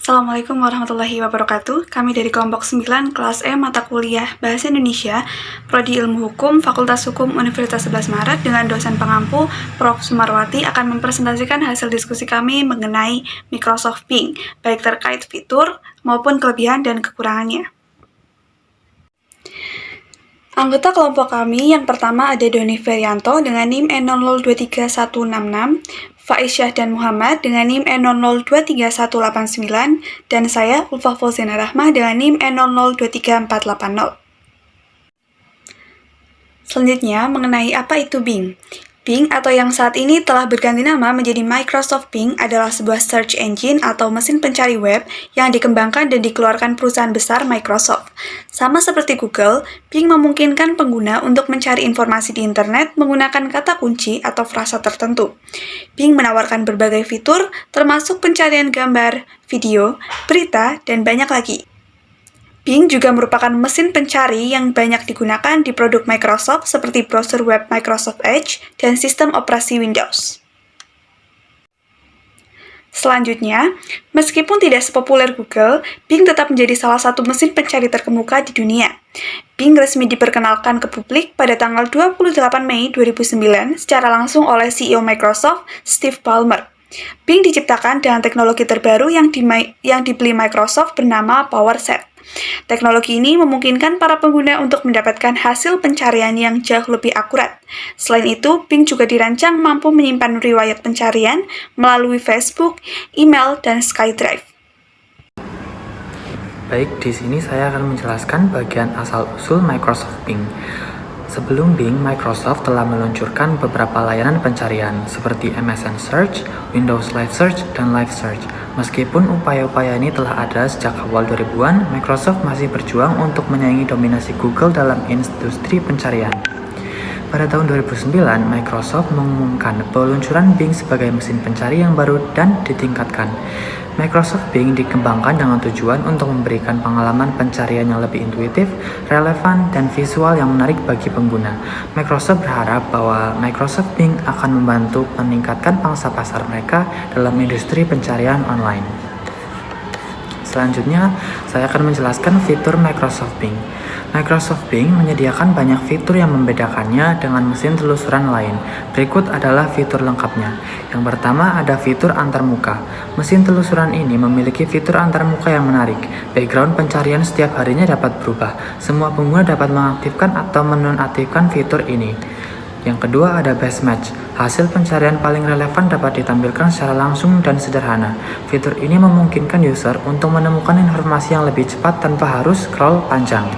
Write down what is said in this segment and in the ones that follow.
Assalamualaikum warahmatullahi wabarakatuh. Kami dari kelompok 9 kelas E mata kuliah Bahasa Indonesia, Prodi Ilmu Hukum, Fakultas Hukum Universitas 11 Maret dengan dosen pengampu Prof. Sumarwati akan mempresentasikan hasil diskusi kami mengenai Microsoft Bing, baik terkait fitur maupun kelebihan dan kekurangannya. Anggota kelompok kami yang pertama ada Doni Ferianto dengan NIM E0023166, Faisyah dan Muhammad dengan NIM E0023189, dan saya, Ulfa Fauzina Rahmah dengan NIM E0023480. Selanjutnya, mengenai apa itu Bing. Bing atau yang saat ini telah berganti nama menjadi Microsoft Bing adalah sebuah search engine atau mesin pencari web yang dikembangkan dan dikeluarkan perusahaan besar Microsoft. Sama seperti Google, Bing memungkinkan pengguna untuk mencari informasi di internet menggunakan kata kunci atau frasa tertentu. Bing menawarkan berbagai fitur termasuk pencarian gambar, video, berita, dan banyak lagi. Bing juga merupakan mesin pencari yang banyak digunakan di produk Microsoft seperti browser web Microsoft Edge dan sistem operasi Windows. Selanjutnya, meskipun tidak sepopuler Google, Bing tetap menjadi salah satu mesin pencari terkemuka di dunia. Bing resmi diperkenalkan ke publik pada tanggal 28 Mei 2009 secara langsung oleh CEO Microsoft, Steve Ballmer. Bing diciptakan dengan teknologi terbaru yang dibeli Microsoft bernama PowerSet. Teknologi ini memungkinkan para pengguna untuk mendapatkan hasil pencarian yang jauh lebih akurat. Selain itu, Bing juga dirancang mampu menyimpan riwayat pencarian melalui Facebook, email, dan SkyDrive. Baik, di sini saya akan menjelaskan bagian asal-usul Microsoft Bing. Sebelum Bing, Microsoft telah meluncurkan beberapa layanan pencarian seperti MSN Search, Windows Live Search, dan Live Search. Meskipun upaya-upaya ini telah ada sejak awal 2000-an, Microsoft masih berjuang untuk menyaingi dominasi Google dalam industri pencarian. Pada tahun 2009, Microsoft mengumumkan peluncuran Bing sebagai mesin pencari yang baru dan ditingkatkan. Microsoft Bing dikembangkan dengan tujuan untuk memberikan pengalaman pencarian yang lebih intuitif, relevan, dan visual yang menarik bagi pengguna. Microsoft berharap bahwa Microsoft Bing akan membantu meningkatkan pangsa pasar mereka dalam industri pencarian online. Selanjutnya, saya akan menjelaskan fitur Microsoft Bing. Microsoft Bing menyediakan banyak fitur yang membedakannya dengan mesin telusuran lain. Berikut adalah fitur lengkapnya. Yang pertama ada fitur antarmuka. Mesin telusuran ini memiliki fitur antarmuka yang menarik. Background pencarian setiap harinya dapat berubah. Semua pengguna dapat mengaktifkan atau menonaktifkan fitur ini. Yang kedua ada Best Match. Hasil pencarian paling relevan dapat ditampilkan secara langsung dan sederhana. Fitur ini memungkinkan user untuk menemukan informasi yang lebih cepat tanpa harus scroll panjang.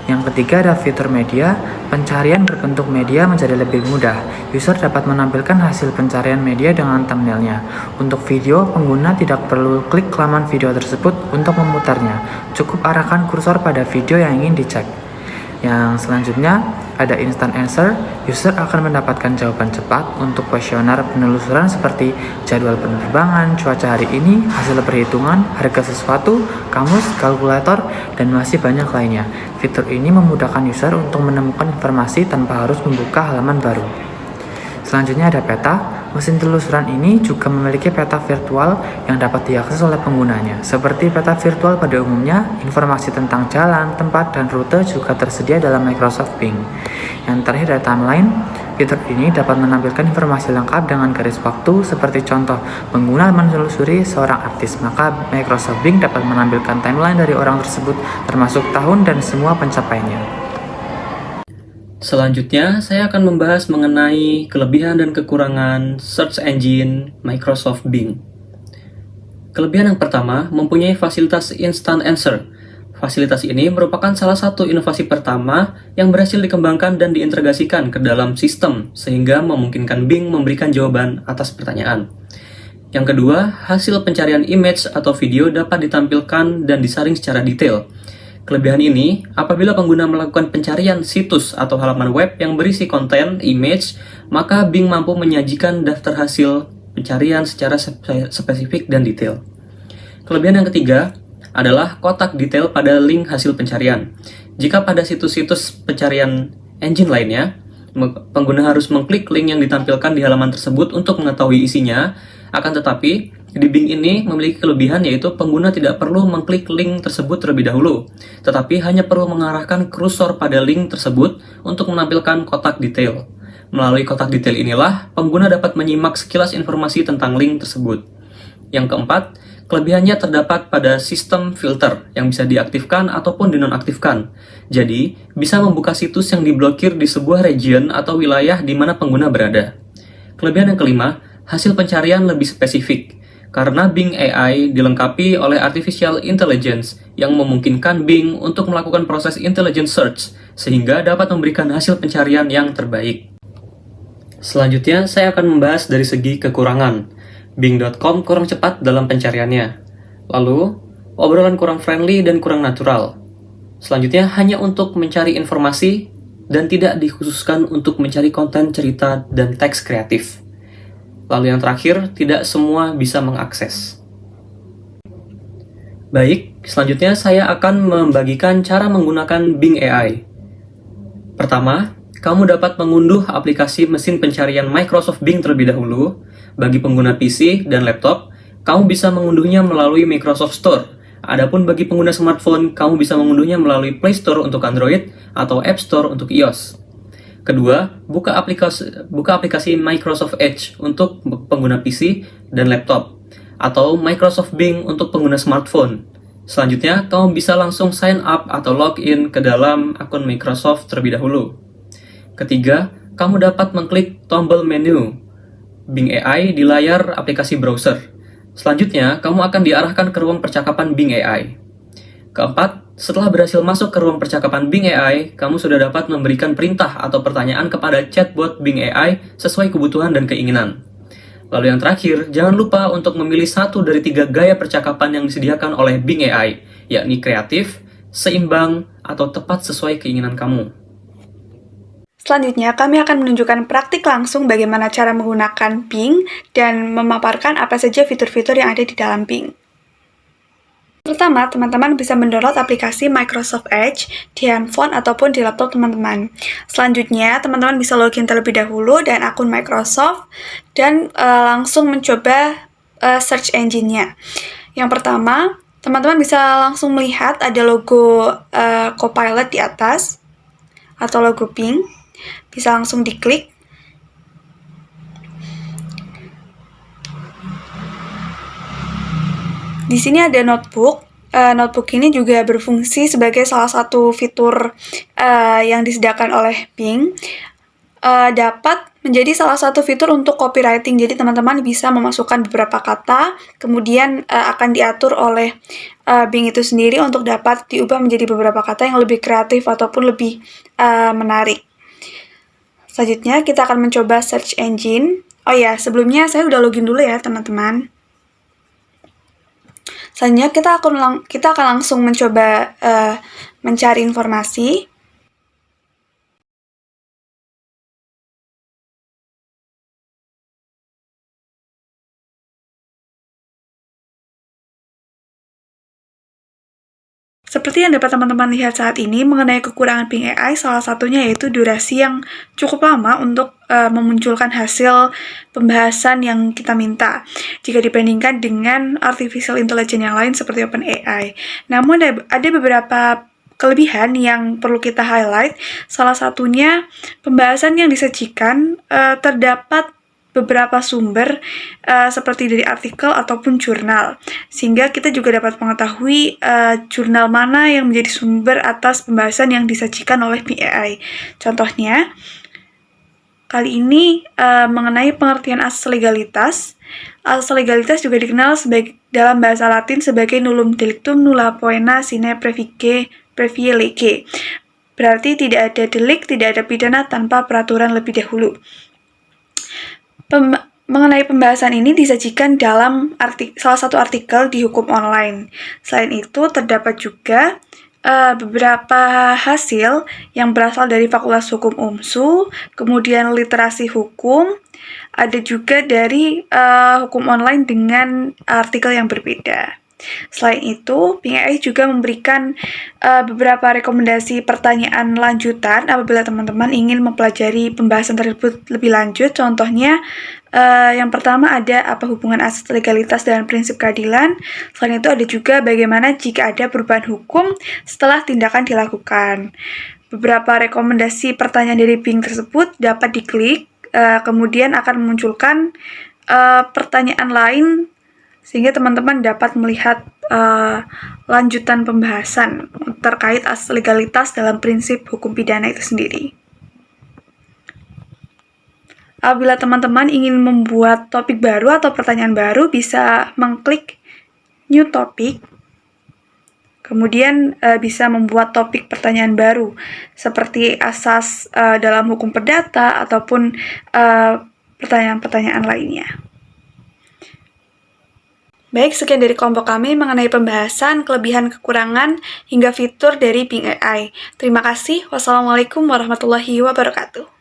Yang ketiga ada fitur media. Pencarian berbentuk media menjadi lebih mudah. User dapat menampilkan hasil pencarian media dengan thumbnailnya. Untuk video, pengguna tidak perlu klik laman video tersebut untuk memutarnya. Cukup arahkan kursor pada video yang ingin dicek. Yang selanjutnya ada Instant Answer. User akan mendapatkan jawaban cepat untuk kuesioner penelusuran seperti jadwal penerbangan, cuaca hari ini, hasil perhitungan, harga sesuatu, kamus, kalkulator, dan masih banyak lainnya. Fitur ini memudahkan user untuk menemukan informasi tanpa harus membuka halaman baru. Selanjutnya ada peta. Mesin telusuran ini juga memiliki peta virtual yang dapat diakses oleh penggunanya. Seperti peta virtual pada umumnya, informasi tentang jalan, tempat, dan rute juga tersedia dalam Microsoft Bing. Yang terakhir ada timeline. Fitur ini dapat menampilkan informasi lengkap dengan garis waktu, seperti contoh pengguna menelusuri seorang artis, maka Microsoft Bing dapat menampilkan timeline dari orang tersebut, termasuk tahun dan semua pencapaiannya. Selanjutnya, saya akan membahas mengenai kelebihan dan kekurangan search engine Microsoft Bing. Kelebihan yang pertama, mempunyai fasilitas Instant Answer. Fasilitas ini merupakan salah satu inovasi pertama yang berhasil dikembangkan dan diintegrasikan ke dalam sistem, sehingga memungkinkan Bing memberikan jawaban atas pertanyaan. Yang kedua, hasil pencarian image atau video dapat ditampilkan dan disaring secara detail. Kelebihan ini, apabila pengguna melakukan pencarian situs atau halaman web yang berisi konten, image, maka Bing mampu menyajikan daftar hasil pencarian secara spesifik dan detail. Kelebihan yang ketiga adalah kotak detail pada link hasil pencarian. Jika pada situs-situs pencarian engine lainnya, pengguna harus mengklik link yang ditampilkan di halaman tersebut untuk mengetahui isinya, akan tetapi Di Bing ini memiliki kelebihan yaitu pengguna tidak perlu mengklik link tersebut terlebih dahulu, tetapi hanya perlu mengarahkan kursor pada link tersebut untuk menampilkan kotak detail. Melalui kotak detail inilah, pengguna dapat menyimak sekilas informasi tentang link tersebut. Yang keempat, kelebihannya terdapat pada sistem filter yang bisa diaktifkan ataupun dinonaktifkan. Jadi, bisa membuka situs yang diblokir di sebuah region atau wilayah di mana pengguna berada. Kelebihan yang kelima, hasil pencarian lebih spesifik. Karena Bing AI dilengkapi oleh Artificial Intelligence yang memungkinkan Bing untuk melakukan proses intelligent search, sehingga dapat memberikan hasil pencarian yang terbaik. Selanjutnya, saya akan membahas dari segi kekurangan. Bing.com kurang cepat dalam pencariannya. Lalu, obrolan kurang friendly dan kurang natural. Selanjutnya, hanya untuk mencari informasi dan tidak dikhususkan untuk mencari konten cerita dan teks kreatif. Lalu yang terakhir, tidak semua bisa mengakses. Baik, selanjutnya saya akan membagikan cara menggunakan Bing AI. Pertama, kamu dapat mengunduh aplikasi mesin pencarian Microsoft Bing terlebih dahulu. Bagi pengguna PC dan laptop, kamu bisa mengunduhnya melalui Microsoft Store. Adapun bagi pengguna smartphone, kamu bisa mengunduhnya melalui Play Store untuk Android atau App Store untuk iOS. Kedua, buka aplikasi Microsoft Edge untuk pengguna PC dan laptop, atau Microsoft Bing untuk pengguna smartphone. Selanjutnya, kamu bisa langsung sign up atau login ke dalam akun Microsoft terlebih dahulu. Ketiga, kamu dapat mengklik tombol menu Bing AI di layar aplikasi browser. Selanjutnya, kamu akan diarahkan ke ruang percakapan Bing AI. Keempat, setelah berhasil masuk ke ruang percakapan Bing AI, kamu sudah dapat memberikan perintah atau pertanyaan kepada chatbot Bing AI sesuai kebutuhan dan keinginan. Lalu yang terakhir, jangan lupa untuk memilih satu dari 3 gaya percakapan yang disediakan oleh Bing AI, yakni kreatif, seimbang, atau tepat sesuai keinginan kamu. Selanjutnya, kami akan menunjukkan praktik langsung bagaimana cara menggunakan Bing dan memaparkan apa saja fitur-fitur yang ada di dalam Bing. Pertama, teman-teman bisa mendownload aplikasi Microsoft Edge di handphone ataupun di laptop teman-teman. Selanjutnya, teman-teman bisa login terlebih dahulu dan akun Microsoft dan langsung mencoba search engine-nya. Yang pertama, teman-teman bisa langsung melihat ada logo Copilot di atas atau logo Bing. Bisa langsung diklik. Di sini ada notebook. Notebook ini juga berfungsi sebagai salah satu fitur yang disediakan oleh Bing. Dapat menjadi salah satu fitur untuk copywriting. Jadi teman-teman bisa memasukkan beberapa kata, kemudian akan diatur oleh Bing itu sendiri untuk dapat diubah menjadi beberapa kata yang lebih kreatif ataupun lebih menarik. Selanjutnya kita akan mencoba search engine. Oh ya, sebelumnya saya udah login dulu ya teman-teman. Selanjutnya kita akan langsung mencoba mencari informasi. Seperti yang dapat teman-teman lihat saat ini, mengenai kekurangan Bing AI, salah satunya yaitu durasi yang cukup lama untuk memunculkan hasil pembahasan yang kita minta, jika dibandingkan dengan artificial intelligence yang lain seperti OpenAI. Namun ada beberapa kelebihan yang perlu kita highlight. Salah satunya, pembahasan yang disajikan terdapat beberapa sumber seperti dari artikel ataupun jurnal, sehingga kita juga dapat mengetahui jurnal mana yang menjadi sumber atas pembahasan yang disajikan oleh Bing AI. Contohnya, kali ini mengenai pengertian asas legalitas. Asas legalitas juga dikenal dalam bahasa Latin sebagai nullum delictum nulla poena sine praevie lege. Berarti tidak ada delik, tidak ada pidana tanpa peraturan lebih dahulu. Mengenai pembahasan ini disajikan dalam salah satu artikel di Hukum Online. Selain itu, terdapat juga beberapa hasil yang berasal dari Fakultas Hukum UMSU, kemudian literasi hukum, ada juga dari Hukum Online dengan artikel yang berbeda. Selain itu, Bing AI juga memberikan beberapa rekomendasi pertanyaan lanjutan apabila teman-teman ingin mempelajari pembahasan tersebut lebih lanjut. Contohnya, Yang pertama ada apa hubungan asas legalitas dengan prinsip keadilan. Selain itu ada juga bagaimana jika ada perubahan hukum setelah tindakan dilakukan. Beberapa rekomendasi pertanyaan dari Bing tersebut dapat diklik, kemudian akan memunculkan pertanyaan lain sehingga teman-teman dapat melihat lanjutan pembahasan terkait asas legalitas dalam prinsip hukum pidana itu sendiri. Apabila teman-teman ingin membuat topik baru atau pertanyaan baru, bisa mengklik New Topic, kemudian bisa membuat topik pertanyaan baru, seperti asas dalam hukum perdata ataupun pertanyaan-pertanyaan lainnya. Baik, sekian dari kelompok kami mengenai pembahasan kelebihan, kekurangan, hingga fitur dari Bing AI. Terima kasih. Wassalamualaikum warahmatullahi wabarakatuh.